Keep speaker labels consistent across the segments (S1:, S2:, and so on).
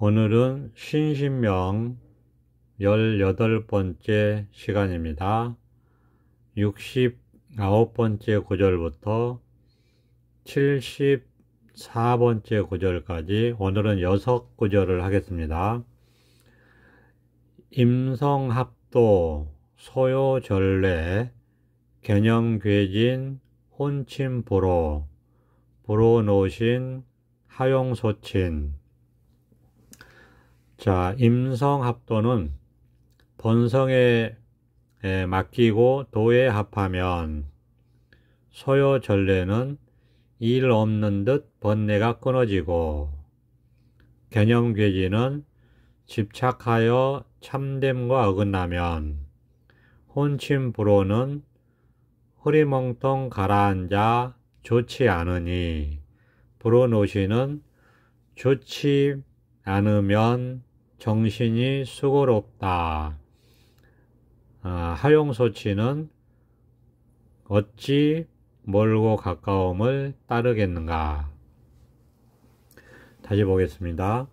S1: 오늘은 신신명 18번째 시간입니다. 69번째 구절부터 74번째 구절까지 오늘은 6구절을 하겠습니다. 임성합도, 소요전례, 개념괴진, 혼침보로, 불호노신, 하용소친. 자, 임성합도는 본성에 맡기고 도에 합하면, 소요전례는 일 없는 듯 번뇌가 끊어지고, 개념괴진은 집착하여 참됨과 어긋나면, 혼침불호는 흐리멍텅 가라앉아 좋지 않으니, 불호노시는 좋지 않으면 정신이 수고롭다. 하용소치는 어찌 멀고 가까움을 따르겠는가. 다시 보겠습니다.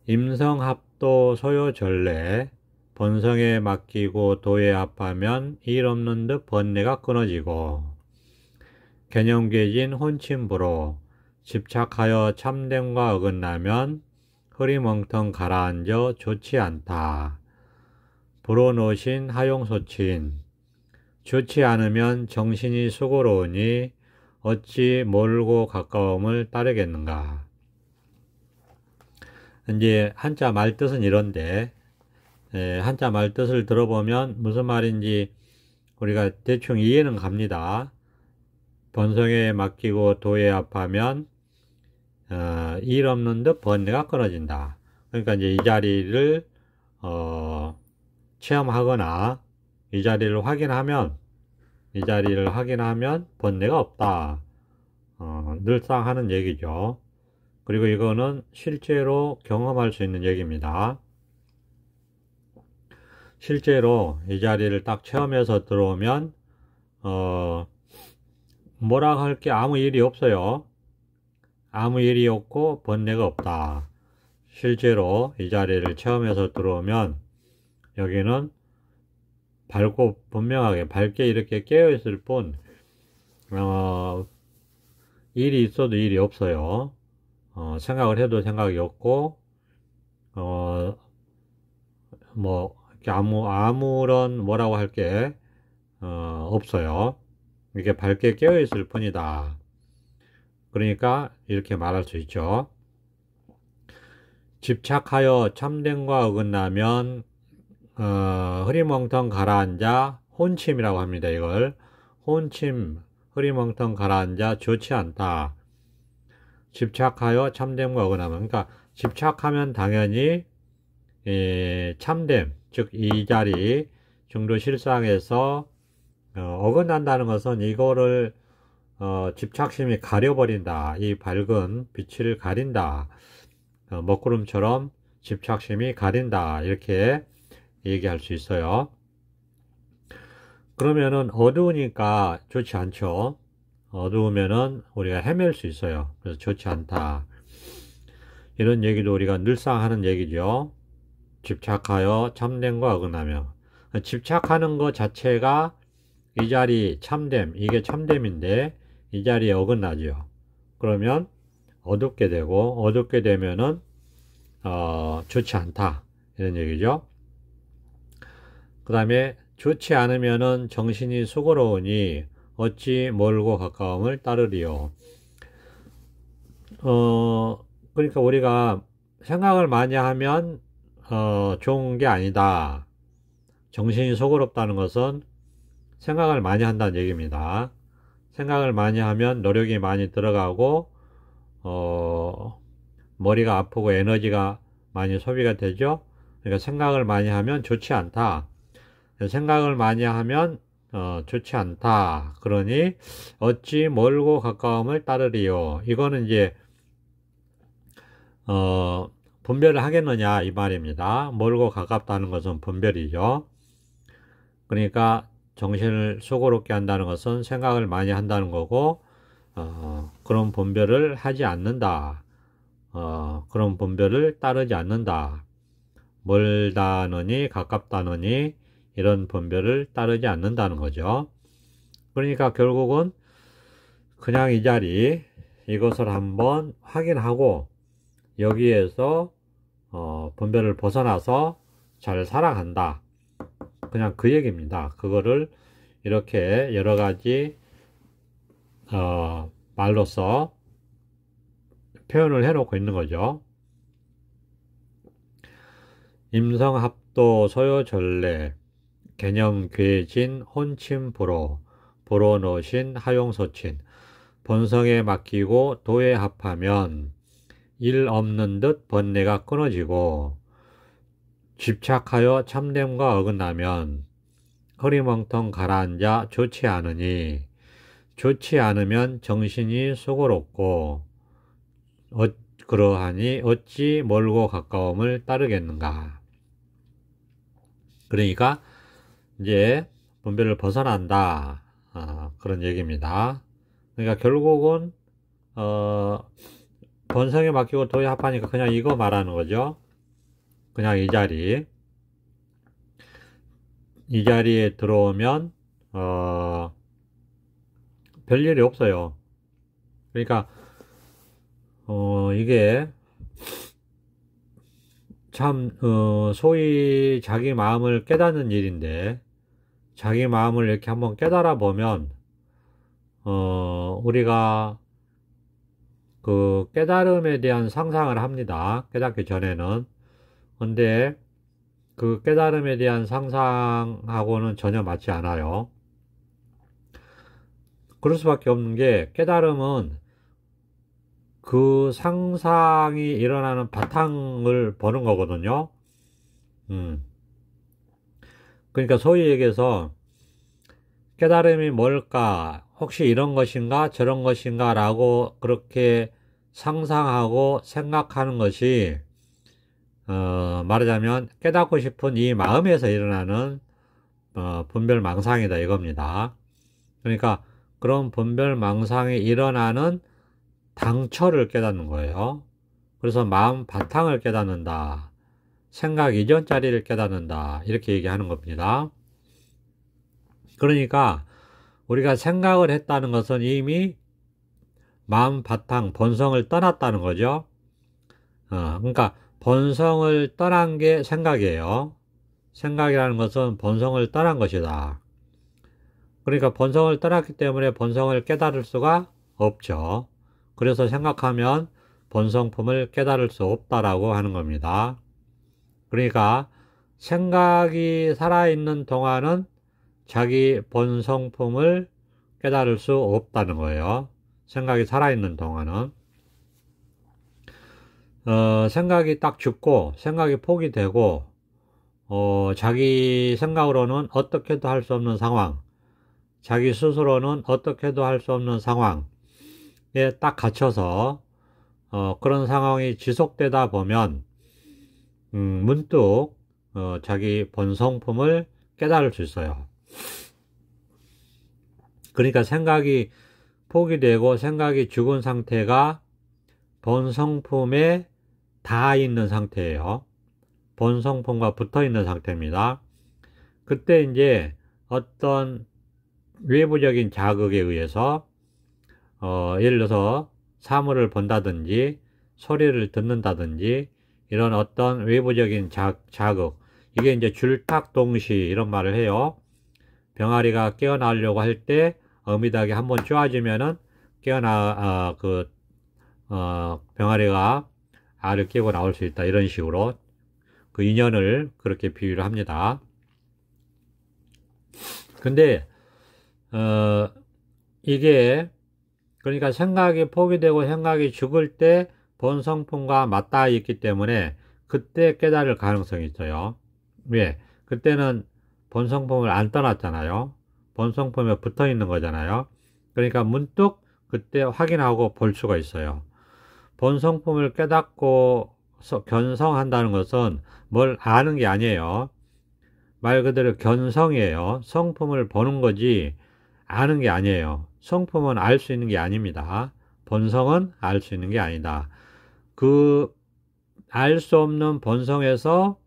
S1: 임성합도 소요전례, 본성에 맡기고 도에 합하면 일 없는 듯 번뇌가 끊어지고, 개념괴진 혼침불호, 집착하여 참됨과 어긋나면 흐리멍텅 가라앉아 좋지 않다. 불호노신 하용소친, 좋지 않으면 정신이 수고로우니 어찌 멀고 가까움을 따르겠는가. 이제 한자 말뜻은 이런데, 한자 말뜻을 들어보면 무슨 말인지 우리가 대충 이해는 갑니다. 본성에 맡기고 도에 합하면 일 없는 듯 번뇌가 끊어진다. 그러니까 이제 이 자리를 체험하거나 이 자리를 확인하면 번뇌가 없다. 늘상 하는 얘기죠. 그리고 이거는 실제로 경험할 수 있는 얘기입니다. 실제로 이 자리를 딱 체험해서 들어오면 뭐라 할 게 아무 일이 없어요. 아무 일이 없고 번뇌가 없다. 실제로 이 자리를 체험해서 들어오면 여기는 밝고 분명하게 밝게 이렇게 깨어있을 뿐 일이 있어도 일이 없어요. 생각을 해도 생각이 없고 뭐 아무런 뭐라고 할 게 없어요. 이게 밝게 깨어있을 뿐이다. 그러니까 이렇게 말할 수 있죠. 집착하여 참됨과 어긋나면 흐리멍텅 가라앉아 혼침이라고 합니다. 이걸 혼침, 흐리멍텅 가라앉아 좋지 않다. 집착하여 참됨과 어긋나면, 그러니까 집착하면 당연히 참됨, 즉 이 자리 중도실상에서 어긋난다는 것은 이거를 집착심이 가려버린다. 이 밝은 빛을 가린다. 먹구름처럼 집착심이 가린다. 이렇게 얘기할 수 있어요. 그러면은 어두우니까 좋지 않죠. 어두우면은 우리가 헤맬 수 있어요. 그래서 좋지 않다. 이런 얘기도 우리가 늘상 하는 얘기죠. 집착하여 참됨과 어긋나며. 집착하는 것 자체가 이 자리 참됨, 이게 참됨인데 이 자리에 어긋나죠. 그러면 어둡게 되고, 어둡게 되면은 좋지 않다 이런 얘기죠. 그 다음에 좋지 않으면은 정신이 수고로우니 어찌 멀고 가까움을 따르리요. 그러니까 우리가 생각을 많이 하면 좋은 게 아니다. 정신이 수고롭다는 것은 생각을 많이 한다는 얘기입니다. 생각을 많이 하면 노력이 많이 들어가고 머리가 아프고 에너지가 많이 소비가 되죠. 그러니까 생각을 많이 하면 좋지 않다. 생각을 많이 하면 좋지 않다. 그러니 어찌 멀고 가까움을 따르리요. 이거는 이제 분별을 하겠느냐 이 말입니다. 멀고 가깝다는 것은 분별이죠. 그러니까 정신을 수고롭게 한다는 것은 생각을 많이 한다는 거고 그런 분별을 하지 않는다. 그런 분별을 따르지 않는다. 멀다느니 가깝다느니 이런 분별을 따르지 않는다는 거죠. 그러니까 결국은 그냥 이 자리 이것을 한번 확인하고 여기에서 분별을 벗어나서 잘 살아간다. 그냥 그 얘기입니다. 그거를 이렇게 여러 가지 말로써 표현을 해놓고 있는 거죠. 임성합도 소요전례 개념괴진 혼침보로 보로노신 하용소친 본성에 맡기고 도에 합하면 일 없는 듯 번뇌가 끊어지고 집착하여 참됨과 어긋나면 허리멍텅 가라앉아 좋지 않으니 좋지 않으면 정신이 수고롭고 그러하니 어찌 멀고 가까움을 따르겠는가. 그러니까 이제 분별을 벗어난다. 그런 얘기입니다. 그러니까 결국은 본성에 맡기고 도에 합하니까 그냥 이거 말하는 거죠. 그냥 이 자리에 들어오면 별일이 없어요. 그러니까 이게 참 소위 자기 마음을 깨닫는 일인데 자기 마음을 이렇게 한번 깨달아 보면 우리가 그 깨달음에 대한 상상을 합니다. 깨닫기 전에는. 근데 그 깨달음에 대한 상상하고는 전혀 맞지 않아요. 그럴 수밖에 없는 게 깨달음은 그 상상이 일어나는 바탕을 보는 거거든요. 그러니까 소위 얘기해서 깨달음이 뭘까? 혹시 이런 것인가? 저런 것인가? 라고 그렇게 상상하고 생각하는 것이 말하자면 깨닫고 싶은 이 마음에서 일어나는 분별망상이다 이겁니다. 그러니까 그런 분별망상이 일어나는 당처를 깨닫는 거예요. 그래서 마음 바탕을 깨닫는다. 생각 이전 자리를 깨닫는다. 이렇게 얘기하는 겁니다. 그러니까 우리가 생각을 했다는 것은 이미 마음 바탕, 본성을 떠났다는 거죠. 그러니까 본성을 떠난 게 생각이에요. 생각이라는 것은 본성을 떠난 것이다. 그러니까 본성을 떠났기 때문에 본성을 깨달을 수가 없죠. 그래서 생각하면 본성품을 깨달을 수 없다라고 하는 겁니다. 그러니까 생각이 살아있는 동안은 자기 본성품을 깨달을 수 없다는 거예요. 생각이 살아있는 동안은. 생각이 딱 죽고 생각이 포기되고 자기 생각으로는 어떻게도 할 수 없는 상황, 자기 스스로는 어떻게도 할 수 없는 상황에 딱 갇혀서 그런 상황이 지속되다 보면 문득 자기 본성품을 깨달을 수 있어요. 그러니까 생각이 포기되고 생각이 죽은 상태가 본성품에 닿아 있는 상태예요. 본성품과 붙어 있는 상태입니다. 그때 이제 어떤 외부적인 자극에 의해서 예를 들어서 사물을 본다든지 소리를 듣는다든지 이런 어떤 외부적인 자극, 이게 이제 줄탁동시 이런 말을 해요. 병아리가 깨어나려고 할 때 어미닭이 한번 쪼아지면은 병아리가 알을 깨고 나올 수 있다. 이런 식으로 그 인연을 그렇게 비유를 합니다. 근데 이게 그러니까 생각이 포기되고 생각이 죽을 때 본성품과 맞닿아 있기 때문에 그때 깨달을 가능성이 있어요. 왜? 그때는 본성품을 안 떠났잖아요. 본성품에 붙어 있는 거잖아요. 그러니까 문득 그때 확인하고 볼 수가 있어요. 본성품을 깨닫고 견성한다는 것은 뭘 아는 게 아니에요. 말 그대로 견성이에요. 성품을 보는 거지 아는 게 아니에요. 성품은 알 수 있는 게 아닙니다. 본성은 알 수 있는 게 아니다. 그 알 수 없는 본성에서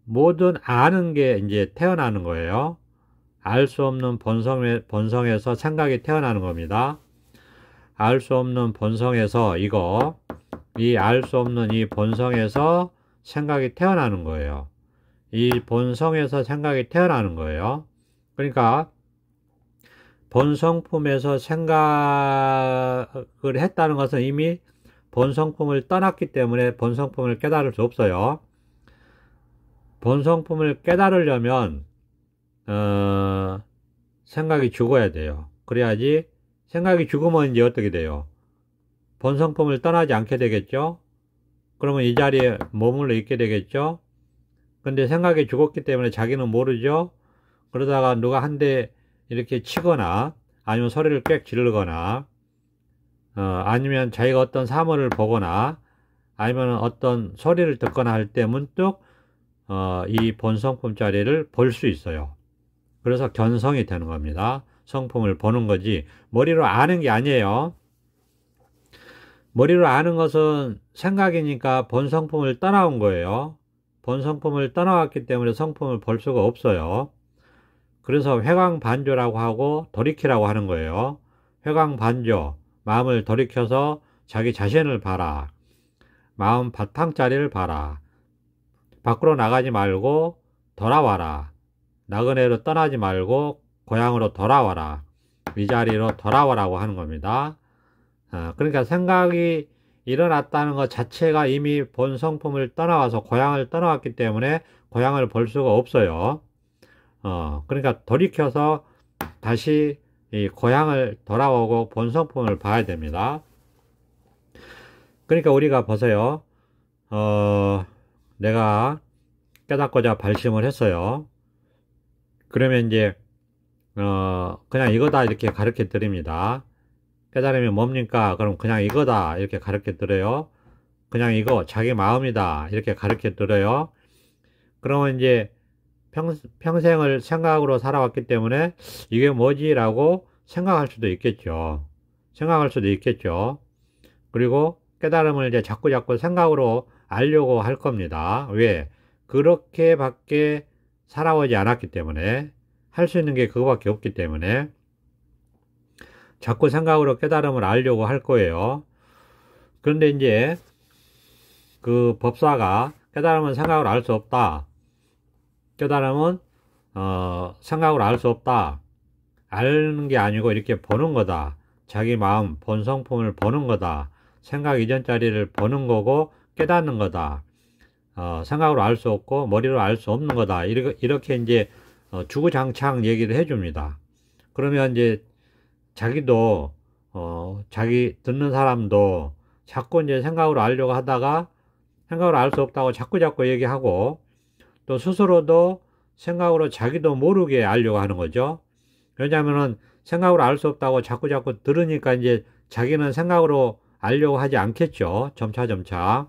S1: 모든 아는 게 이제 태어나는 거예요. 알 수 없는 본성에서 생각이 태어나는 겁니다. 알 수 없는 본성에서 이 알 수 없는 이 본성에서 생각이 태어나는 거예요. 이 본성에서 생각이 태어나는 거예요. 그러니까 본성품에서 생각을 했다는 것은 이미 본성품을 떠났기 때문에 본성품을 깨달을 수 없어요. 본성품을 깨달으려면 생각이 죽어야 돼요. 그래야지. 생각이 죽으면 이제 어떻게 돼요? 본성품을 떠나지 않게 되겠죠? 그러면 이 자리에 머물러 있게 되겠죠? 근데 생각이 죽었기 때문에 자기는 모르죠? 그러다가 누가 한 대 이렇게 치거나 아니면 소리를 꽥 지르거나 아니면 자기가 어떤 사물을 보거나 아니면 어떤 소리를 듣거나 할 때 문득 이 본성품 자리를 볼 수 있어요. 그래서 견성이 되는 겁니다. 성품을 보는 거지 머리로 아는 게 아니에요. 머리로 아는 것은 생각이니까 본성품을 떠나온 거예요. 본성품을 떠나왔기 때문에 성품을 볼 수가 없어요. 그래서 회광반조라고 하고 돌이키라고 하는 거예요. 회광반조, 마음을 돌이켜서 자기 자신을 봐라. 마음 바탕자리를 봐라. 밖으로 나가지 말고 돌아와라. 나그네로 떠나지 말고 고향으로 돌아와라. 이 자리로 돌아와라고 하는 겁니다. 그러니까 생각이 일어났다는 것 자체가 이미 본성품을 떠나와서 고향을 떠나왔기 때문에 고향을 볼 수가 없어요. 그러니까 돌이켜서 다시 이 고향을 돌아오고 본성품을 봐야 됩니다. 그러니까 우리가 보세요. 내가 깨닫고자 발심을 했어요. 그러면 이제 그냥 이거다 이렇게 가르쳐 드립니다. 깨달음이 뭡니까? 그럼 그냥 이거다 이렇게 가르쳐 드려요. 그냥 이거 자기 마음이다 이렇게 가르쳐 드려요. 그러면 이제 평생을 생각으로 살아왔기 때문에 이게 뭐지? 라고 생각할 수도 있겠죠. 그리고 깨달음을 이제 자꾸 생각으로 알려고 할 겁니다. 왜? 그렇게밖에 살아오지 않았기 때문에, 할 수 있는 게 그거밖에 없기 때문에 자꾸 생각으로 깨달음을 알려고 할 거예요. 그런데 이제 그 법사가 깨달음은 생각으로 알 수 없다. 깨달음은 생각으로 알 수 없다. 아는 게 아니고 이렇게 보는 거다. 자기 마음 본성품을 보는 거다. 생각 이전 자리를 보는 거고 깨닫는 거다. 생각으로 알 수 없고 머리로 알 수 없는 거다. 이렇게 이제 주구장창 얘기를 해줍니다. 그러면 이제 자기도 자기 듣는 사람도 자꾸 이제 생각으로 알려고 하다가 생각으로 알 수 없다고 자꾸 얘기하고 또 스스로도 생각으로 자기도 모르게 알려고 하는 거죠. 왜냐하면은 생각으로 알 수 없다고 자꾸 들으니까 이제 자기는 생각으로 알려고 하지 않겠죠. 점차.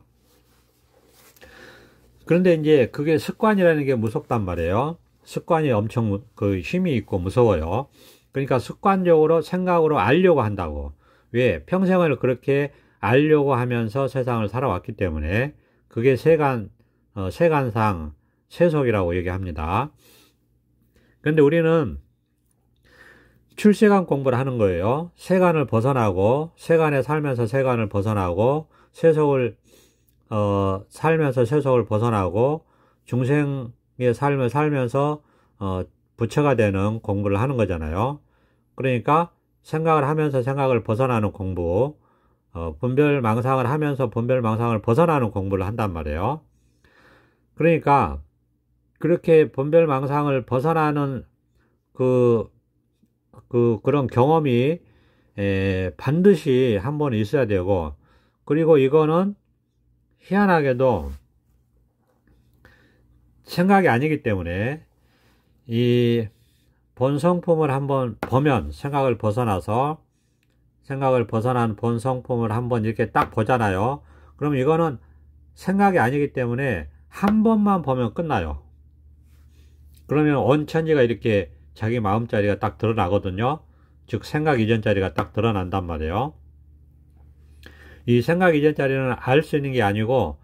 S1: 그런데 이제 그게 습관이라는 게 무섭단 말이에요. 습관이 엄청 그 힘이 있고 무서워요. 그러니까 습관적으로 생각으로 알려고 한다고. 왜? 평생을 그렇게 알려고 하면서 세상을 살아왔기 때문에 그게 세간상 세속이라고 얘기합니다. 그런데 우리는 출세간 공부를 하는 거예요. 세간을 벗어나고 세간에 살면서 세간을 벗어나고 세속을 살면서 세속을 벗어나고 중생의 삶을 살면서 부처가 되는 공부를 하는 거잖아요. 그러니까 생각을 하면서 생각을 벗어나는 공부, 분별망상을 하면서 분별망상을 벗어나는 공부를 한단 말이에요. 그러니까 그렇게 분별망상을 벗어나는 그런 경험이 반드시 한번 있어야 되고, 그리고 이거는 희한하게도 생각이 아니기 때문에 이 본성품을 한번 보면 생각을 벗어난 본성품을 한번 이렇게 딱 보잖아요. 그럼 이거는 생각이 아니기 때문에 한 번만 보면 끝나요. 그러면 온천지가 이렇게 자기 마음자리가 딱 드러나거든요. 즉 생각 이전 자리가 딱 드러난단 말이에요. 이 생각 이전짜리는 알 수 있는 게 아니고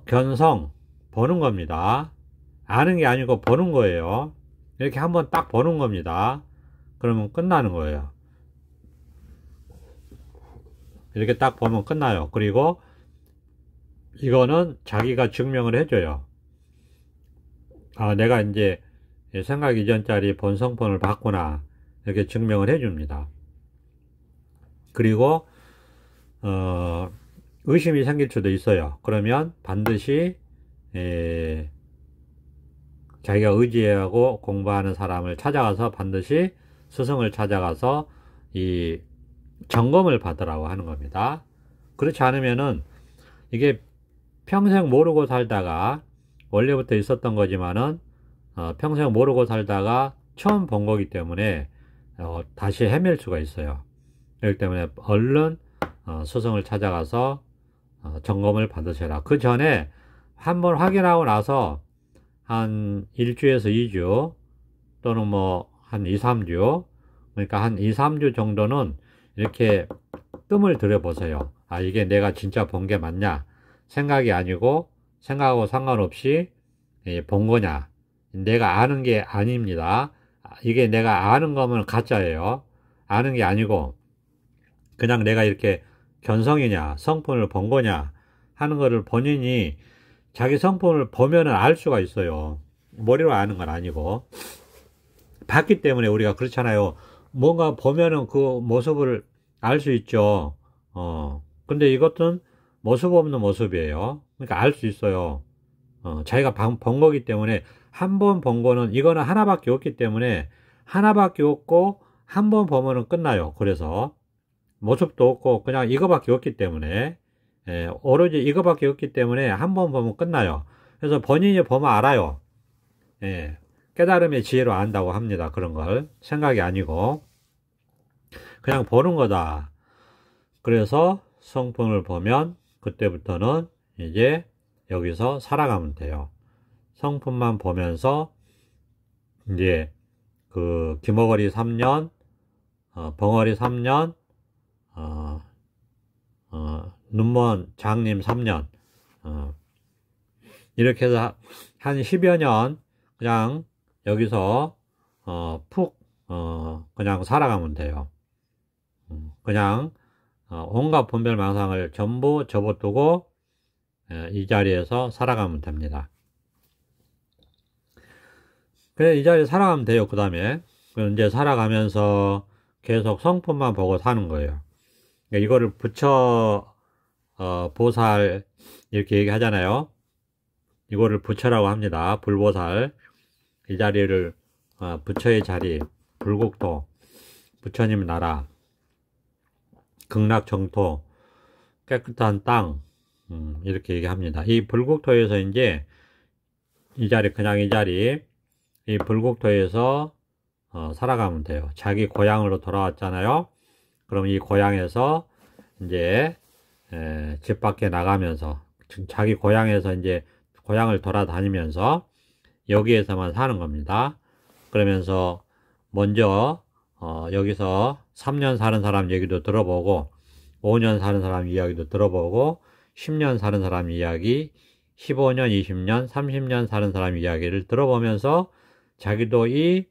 S1: 견성 보는 겁니다. 아는 게 아니고 보는 거예요. 이렇게 한번 딱 보는 겁니다. 그러면 끝나는 거예요. 이렇게 딱 보면 끝나요. 그리고 이거는 자기가 증명을 해줘요. 아, 내가 이제 생각 이전짜리 본성폰을 봤구나. 이렇게 증명을 해줍니다. 그리고 의심이 생길 수도 있어요. 그러면 반드시 자기가 의지하고 공부하는 사람을 찾아가서 반드시 스승을 찾아가서 이 점검을 받으라고 하는 겁니다. 그렇지 않으면은 이게 평생 모르고 살다가 원래부터 있었던 거지만은 평생 모르고 살다가 처음 본 거기 때문에 다시 헤맬 수가 있어요. 그렇기 때문에 얼른 스승을 찾아가서 점검을 받으셔라. 그 전에 한번 확인하고 나서 한 1주에서 2주 또는 뭐 한 2, 3주, 그러니까 한 2, 3주 정도는 이렇게 뜸을 들여보세요. 아, 이게 내가 진짜 본 게 맞냐? 생각이 아니고 생각하고 상관없이 본 거냐? 내가 아는 게 아닙니다. 이게 내가 아는 거면 가짜예요. 아는 게 아니고 그냥 내가 이렇게 견성이냐 성품을 본 거냐 하는 거를 본인이 자기 성품을 보면은 알 수가 있어요. 머리로 아는 건 아니고 봤기 때문에 우리가 그렇잖아요. 뭔가 보면은 그 모습을 알 수 있죠. 근데 이것은 모습 없는 모습이에요. 그러니까 알 수 있어요. 자기가 본 거기 때문에 한 번 본 거는 이거는 하나밖에 없기 때문에 하나밖에 없고 한 번 보면은 끝나요. 그래서 모습도 없고 그냥 이거밖에 없기 때문에 오로지 이거밖에 없기 때문에 한 번 보면 끝나요. 그래서 본인이 보면 알아요. 깨달음의 지혜로 안다고 합니다. 그런 걸 생각이 아니고 그냥 보는 거다. 그래서 성품을 보면 그때부터는 이제 여기서 살아가면 돼요. 성품만 보면서 이제 그 김어거리 3년, 벙어리 3년, 눈먼 장님 3년, 이렇게 해서 한 10여 년 그냥 여기서 푹 그냥 살아가면 돼요. 그냥 온갖 분별망상을 전부 접어두고 이 자리에서 살아가면 됩니다. 그래, 이 자리에 살아가면 돼요. 그 다음에 이제 살아가면서 계속 성품만 보고 사는 거예요. 그러니까 이거를 부처 보살 이렇게 얘기하잖아요. 이거를 부처라고 합니다. 불보살. 이 자리를 부처의 자리, 불국토, 부처님 나라, 극락정토, 깨끗한 땅, 이렇게 얘기합니다. 이 불국토에서 이제 이 자리, 그냥 이 자리, 이 불국토에서 살아가면 돼요. 자기 고향으로 돌아왔잖아요. 그럼 이 고향에서 이제 집 밖에 나가면서 자기 고향에서 이제 고향을 돌아다니면서 여기에서만 사는 겁니다. 그러면서 먼저 여기서 3년 사는 사람 얘기도 들어보고 5년 사는 사람 이야기도 들어보고 10년 사는 사람 이야기, 15년, 20년, 30년 사는 사람 이야기를 들어보면서 자기도 이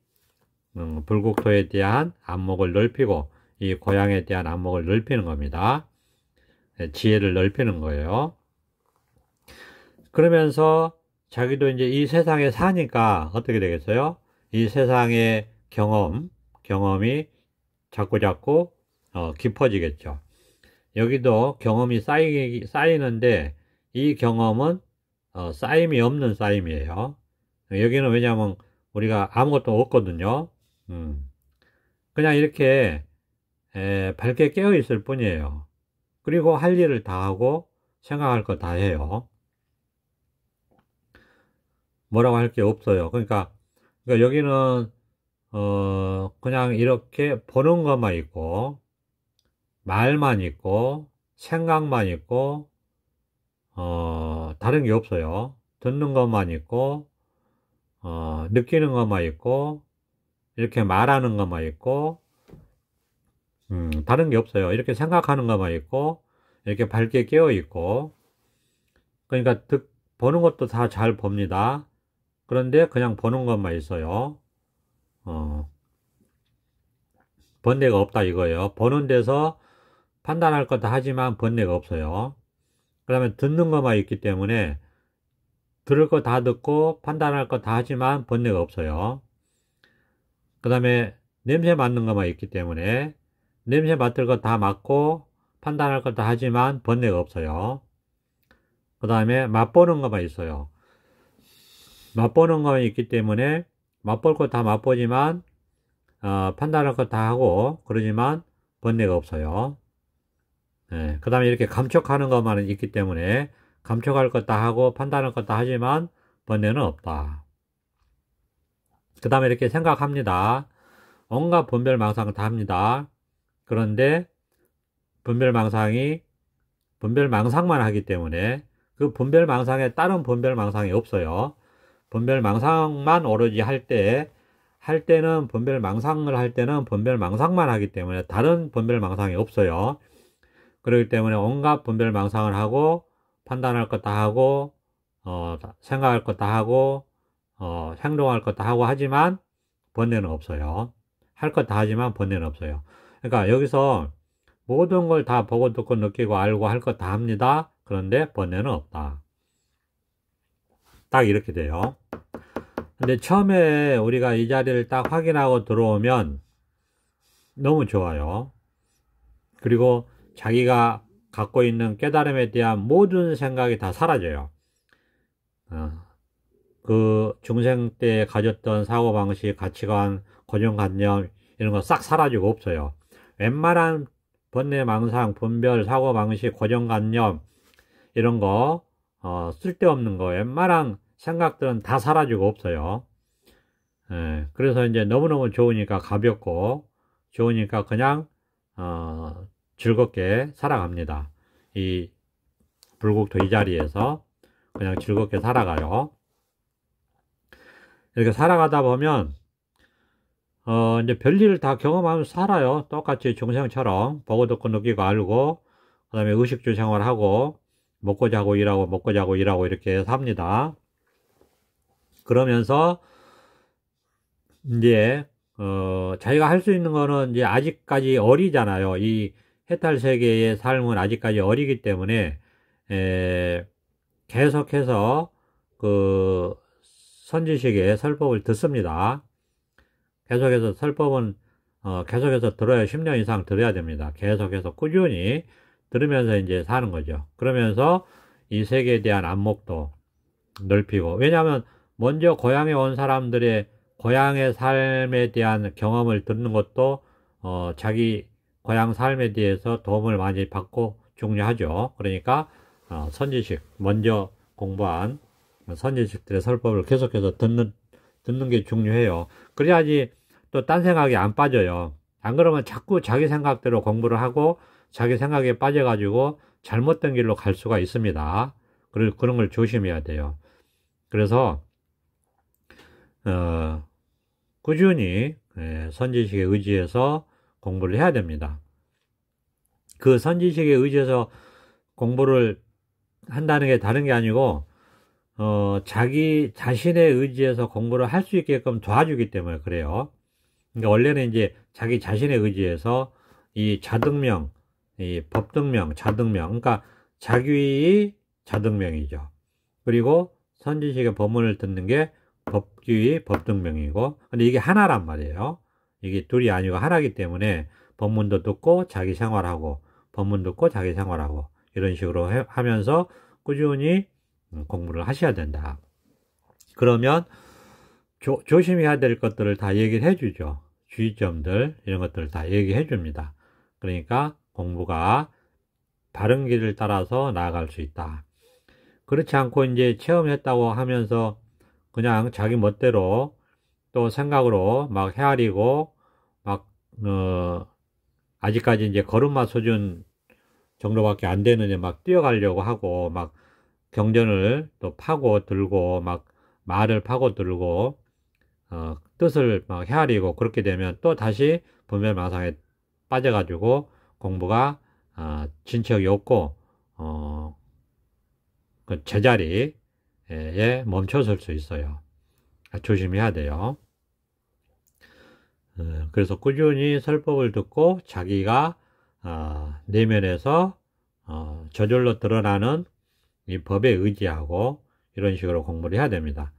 S1: 불국토에 대한 안목을 넓히고 이 고향에 대한 안목을 넓히는 겁니다. 지혜를 넓히는 거예요. 그러면서 자기도 이제 이 세상에 사니까 어떻게 되겠어요? 이 세상의 경험이 자꾸자꾸 깊어지겠죠. 여기도 경험이 쌓이는데 이 경험은 쌓임이 없는 쌓임이에요. 여기는 왜냐하면 우리가 아무것도 없거든요. 그냥 이렇게 밝게 깨어 있을 뿐이에요. 그리고 할 일을 다 하고 생각할 거 다 해요. 뭐라고 할 게 없어요. 그러니까 여기는 그냥 이렇게 보는 것만 있고 말만 있고 생각만 있고 다른 게 없어요. 듣는 것만 있고 느끼는 것만 있고 이렇게 말하는 것만 있고 다른 게 없어요. 이렇게 생각하는 것만 있고 이렇게 밝게 깨어 있고, 그러니까 보는 것도 다 잘 봅니다. 그런데 그냥 보는 것만 있어요. 번뇌가 없다 이거예요. 보는 데서 판단할 것 다 하지만 번뇌가 없어요. 그 다음에 듣는 것만 있기 때문에 들을 거 다 듣고 판단할 거 다 하지만 번뇌가 없어요. 그 다음에 냄새 맡는 것만 있기 때문에 냄새 맡을 거 다 맡고 판단할 거 다 하지만 번뇌가 없어요. 그 다음에 맛보는 것만 있어요. 맛보는 것만 있기 때문에 맛볼 거 다 맛보지만 판단할 거 다 하고 그러지만 번뇌가 없어요. 네. 그 다음에 이렇게 감촉하는 것만 있기 때문에 감촉할 것 다 하고 판단할 것 다 하지만 번뇌는 없다. 그 다음에 이렇게 생각합니다. 온갖 분별망상 다 합니다. 그런데 분별망상이 분별망상만 하기 때문에 그 분별망상에 다른 분별망상이 없어요. 분별망상만 오로지 할 때는 분별망상을 할 때는 분별망상만 하기 때문에 다른 분별망상이 없어요. 그렇기 때문에 온갖 분별망상을 하고 판단할 것 다 하고 생각할 것 다 하고 행동할 것 다 하고 하지만 번뇌는 없어요. 할 것 다 하지만 번뇌는 없어요. 그러니까 여기서 모든 걸 다 보고 듣고 느끼고 알고 할 것 다 합니다. 그런데 번뇌는 없다. 딱 이렇게 돼요. 근데 처음에 우리가 이 자리를 딱 확인하고 들어오면 너무 좋아요. 그리고 자기가 갖고 있는 깨달음에 대한 모든 생각이 다 사라져요. 그 중생 때 가졌던 사고방식, 가치관, 고정관념 이런 거 싹 사라지고 없어요. 웬만한 번뇌, 망상, 분별, 사고방식, 고정관념 이런 거 쓸데없는 거 웬만한 생각들은 다 사라지고 없어요. 그래서 이제 너무너무 좋으니까 가볍고 좋으니까 그냥 즐겁게 살아갑니다. 이 불국토 이 자리에서 그냥 즐겁게 살아가요. 이렇게 살아가다 보면 이제 별일을 다 경험하면서 살아요. 똑같이 중생처럼 보고 듣고 느끼고 알고 그 다음에 의식주 생활하고 먹고 자고 일하고 먹고 자고 일하고 이렇게 삽니다. 그러면서 이제 자기가 할 수 있는 거는 이제 아직까지 어리잖아요. 이 해탈 세계의 삶은 아직까지 어리기 때문에 계속해서 그 선지식의 설법을 듣습니다. 계속해서 설법은 계속해서 들어야 10년 이상 들어야 됩니다. 계속해서 꾸준히 들으면서 이제 사는 거죠. 그러면서 이 세계에 대한 안목도 넓히고, 왜냐하면 먼저 고향에 온 사람들의 고향의 삶에 대한 경험을 듣는 것도 자기 고향 삶에 대해서 도움을 많이 받고 중요하죠. 그러니까 선지식, 먼저 공부한 선지식들의 설법을 계속해서 듣는 게 중요해요. 그래야지 또 딴 생각이 안 빠져요. 안 그러면 자꾸 자기 생각대로 공부를 하고 자기 생각에 빠져가지고 잘못된 길로 갈 수가 있습니다. 그런 걸 조심해야 돼요. 그래서 꾸준히 선지식에 의지해서 공부를 해야 됩니다. 그 선지식에 의지해서 공부를 한다는 게 다른 게 아니고 자기 자신에 의지해서 공부를 할 수 있게끔 도와주기 때문에 그래요. 그러니까 원래는 이제 자기 자신에 의지해서 이 자등명, 이 법등명, 자등명, 그러니까 자귀의 자등명이죠. 그리고 선지식의 법문을 듣는 게 법귀의 법등명이고, 근데 이게 하나란 말이에요. 이게 둘이 아니고 하나이기 때문에 법문도 듣고 자기 생활하고, 법문 듣고 자기 생활하고, 이런 식으로 하면서 꾸준히 공부를 하셔야 된다. 그러면 조심해야 될 것들을 다 얘기를 해주죠. 주의점들 이런 것들을 다 얘기해 줍니다. 그러니까 공부가 바른 길을 따라서 나아갈 수 있다. 그렇지 않고 이제 체험했다고 하면서 그냥 자기 멋대로 또 생각으로 막 헤아리고 막 아직까지 이제 걸음마 수준 정도밖에 안 되는데 막 뛰어가려고 하고 막 경전을 또 파고 들고 막 말을 파고 들고 뜻을 막 헤아리고 그렇게 되면 또 다시 분별망상에 빠져가지고 공부가 진척이 없고 그 제자리에 멈춰설 수 있어요. 조심해야 돼요. 그래서 꾸준히 설법을 듣고 자기가 내면에서 저절로 드러나는 이 법에 의지하고 이런 식으로 공부를 해야 됩니다.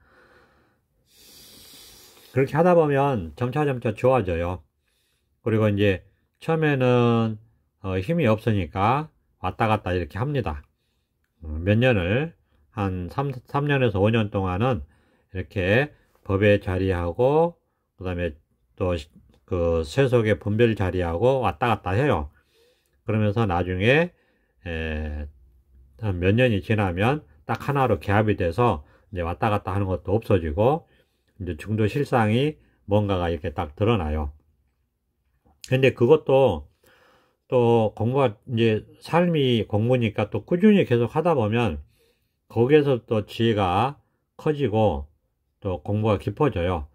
S1: 그렇게 하다 보면 점차 좋아져요. 그리고 이제 처음에는 힘이 없으니까 왔다 갔다 이렇게 합니다. 몇 년을 한 3년에서 5년 동안은 이렇게 법에 자리하고 그 다음에 또 그 세속의 분별 자리하고 왔다 갔다 해요. 그러면서 나중에 한 몇 년이 지나면 딱 하나로 개합이 돼서 이제 왔다 갔다 하는 것도 없어지고 이제 중도 실상이 뭔가가 이렇게 딱 드러나요. 근데 그것도 또 공부가 이제 삶이 공부니까 또 꾸준히 계속 하다 보면 거기에서 또 지혜가 커지고 또 공부가 깊어져요.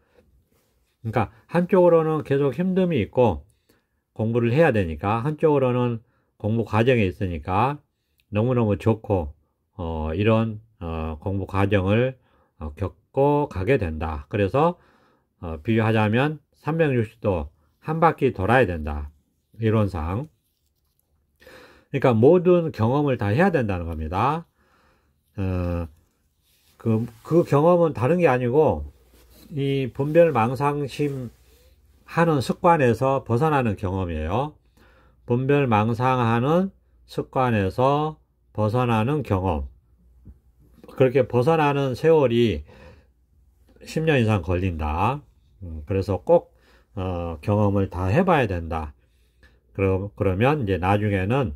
S1: 그러니까 한쪽으로는 계속 힘듦이 있고 공부를 해야 되니까 한쪽으로는 공부 과정에 있으니까 너무너무 좋고 이런 공부 과정을 겪고 가게 된다. 그래서 비유하자면 360도 한 바퀴 돌아야 된다. 이론상. 그러니까 모든 경험을 다 해야 된다는 겁니다. 그 경험은 다른 게 아니고 이 분별망상심 하는 습관에서 벗어나는 경험이에요. 분별망상하는 습관에서 벗어나는 경험. 그렇게 벗어나는 세월이 10년 이상 걸린다. 그래서 꼭 경험을 다 해봐야 된다. 그러면 이제 나중에는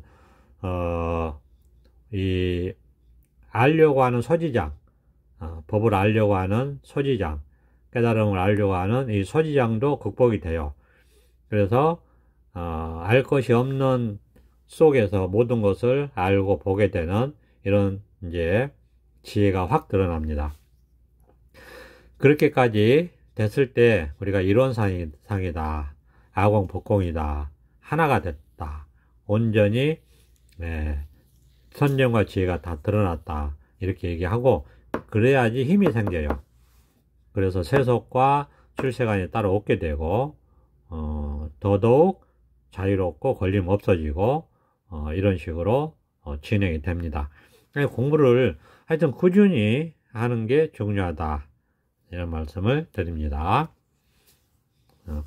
S1: 이 알려고 하는 소지장, 법을 알려고 하는 소지장, 깨달음을 알려고 하는 이 소지장도 극복이 돼요. 그래서 알 것이 없는 속에서 모든 것을 알고 보게 되는 이런 이제 지혜가 확 드러납니다. 그렇게까지 됐을 때 우리가 이론상이다, 아공복공이다, 하나가 됐다, 온전히 선정과 지혜가 다 드러났다 이렇게 얘기하고 그래야지 힘이 생겨요. 그래서 세속과 출세관이 따로 없게 되고 더더욱 자유롭고 걸림 없어지고 이런 식으로 진행이 됩니다. 공부를 하여튼 꾸준히 하는 게 중요하다 이런 말씀을 드립니다.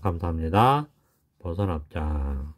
S1: 감사합니다. 보선업장